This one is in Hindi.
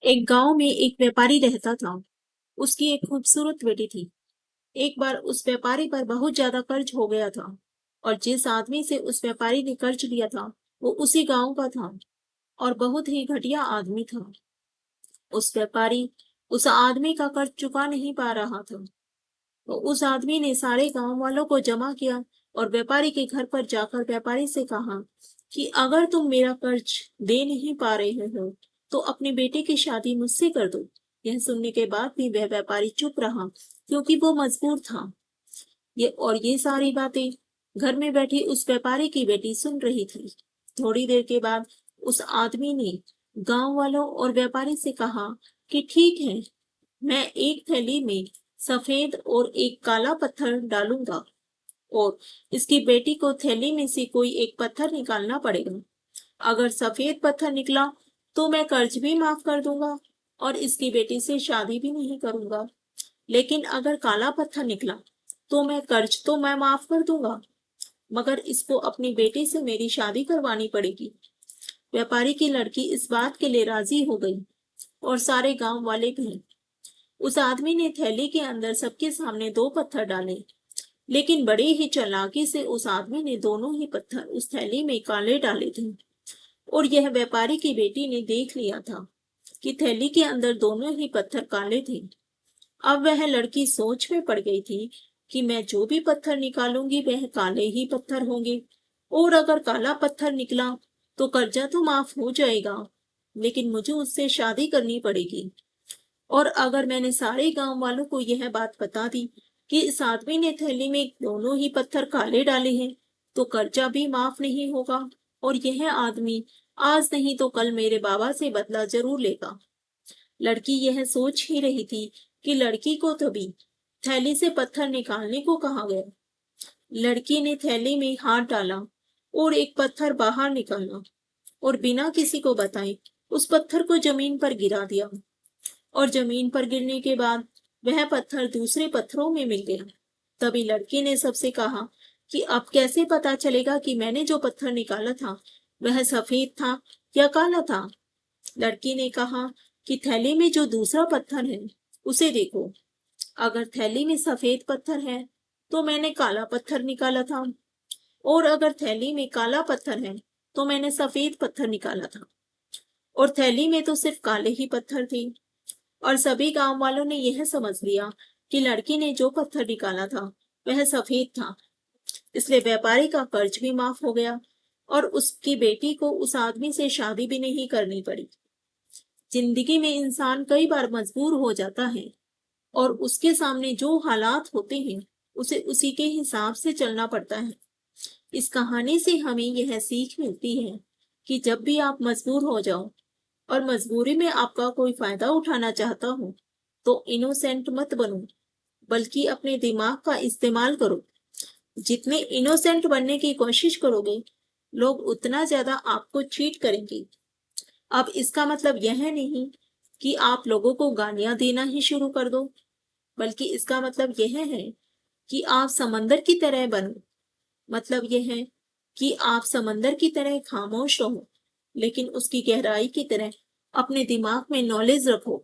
एक गांव में एक व्यापारी रहता था। उसकी एक खूबसूरत बेटी थी। एक बार उस व्यापारी पर बहुत ज्यादा कर्ज हो गया था और जिस आदमी से उस व्यापारी ने कर्ज लिया था वो उसी गांव का था और बहुत ही घटिया आदमी था। उस व्यापारी उस आदमी का कर्ज चुका नहीं पा रहा था। तो उस आदमी ने सारे गांव वालों को जमा किया और व्यापारी के घर पर जाकर व्यापारी से कहा कि अगर तुम मेरा कर्ज दे नहीं पा रहे हो तो अपनी बेटे की शादी मुझसे कर दो। यह सुनने के बाद भी वह व्यापारी चुप रहा क्योंकि वो मजबूर था। ये सारी बातें घर में बैठी उस व्यापारी की बेटी सुन रही थी। थोड़ी देर के बाद उस आदमी ने गांव वालों और व्यापारी से कहा कि ठीक है, मैं एक थैली में सफेद और एक काला पत्थर डालूंगा और इसकी बेटी को थैली में से कोई एक पत्थर निकालना पड़ेगा। अगर सफेद पत्थर निकला तो मैं कर्ज भी माफ कर दूंगा और इसकी बेटी से शादी भी नहीं करूंगा। लेकिन अगर काला पत्थर निकला तो मैं माफ कर दूंगा, मगर इसको अपनी बेटी से मेरी शादी करवानी पड़ेगी। व्यापारी की लड़की इस बात के लिए राजी हो गई और सारे गांव वाले भी। उस आदमी ने थैली के अंदर सबके सामने दो पत्थर डाले, लेकिन बड़े ही चालाकी से उस आदमी ने दोनों ही पत्थर उस थैली में काले डाले थे। और यह व्यापारी की बेटी ने देख लिया था कि थैली के अंदर दोनों ही पत्थर काले थे। अब वह लड़की सोच में पड़ गई थी कि मैं जो भी पत्थर निकालूंगी वह काले ही पत्थर होंगे और अगर काला पत्थर निकला तो कर्जा तो माफ हो जाएगा, लेकिन मुझे उससे शादी करनी पड़ेगी। और अगर मैंने सारे गांव वालों को यह बात बता दी कि इस आदमी ने थैली में दोनों ही पत्थर काले डाले हैं तो कर्जा भी माफ नहीं होगा और यह आदमी आज नहीं तो कल मेरे बाबा से बदला जरूर लेगा। लड़की यह सोच ही रही थी कि लड़की को तभी थैली से पत्थर निकालने को कहा गया। लड़की ने थैली में हाथ डाला और एक पत्थर बाहर निकाला और बिना किसी को बताए उस पत्थर को जमीन पर गिरा दिया। और जमीन पर गिरने के बाद वह पत्थर दूसरे पत्थरों में मिल गया। तभी लड़की ने सबसे कहा कि अब कैसे पता चलेगा कि मैंने जो पत्थर निकाला था वह सफेद था या काला था। लड़की ने कहा कि थैली में जो दूसरा पत्थर है उसे देखो। अगर थैली में सफेद पत्थर है तो मैंने काला पत्थर निकाला था और अगर थैली में काला पत्थर है तो मैंने सफेद पत्थर निकाला था और थैली में तो सिर्फ काले ही पत्थर थे। और सभी गांव वालों ने यह समझ लिया कि लड़की ने जो पत्थर निकाला था वह सफेद था। इसलिए व्यापारी का कर्ज भी माफ हो गया और उसकी बेटी को उस आदमी से शादी भी नहीं करनी पड़ी। जिंदगी में इंसान कई बार मजबूर हो जाता है और उसके सामने जो हालात होते हैं उसे उसी के हिसाब से चलना पड़ता है। इस कहानी से हमें यह सीख मिलती है कि जब भी आप मजबूर हो जाओ और मजबूरी में आपका कोई फायदा उठाना चाहता हो तो इनोसेंट मत बनो, बल्कि अपने दिमाग का इस्तेमाल करो। जितने इनोसेंट बनने की कोशिश करोगे लोग उतना ज्यादा आपको चीट करेंगे। अब इसका मतलब यह नहीं कि आप लोगों को गालियां देना ही शुरू कर दो, बल्कि इसका मतलब यह है कि आप समंदर की तरह बनो। मतलब यह है कि आप समंदर की तरह खामोश रहो, लेकिन उसकी गहराई की तरह अपने दिमाग में नॉलेज रखो।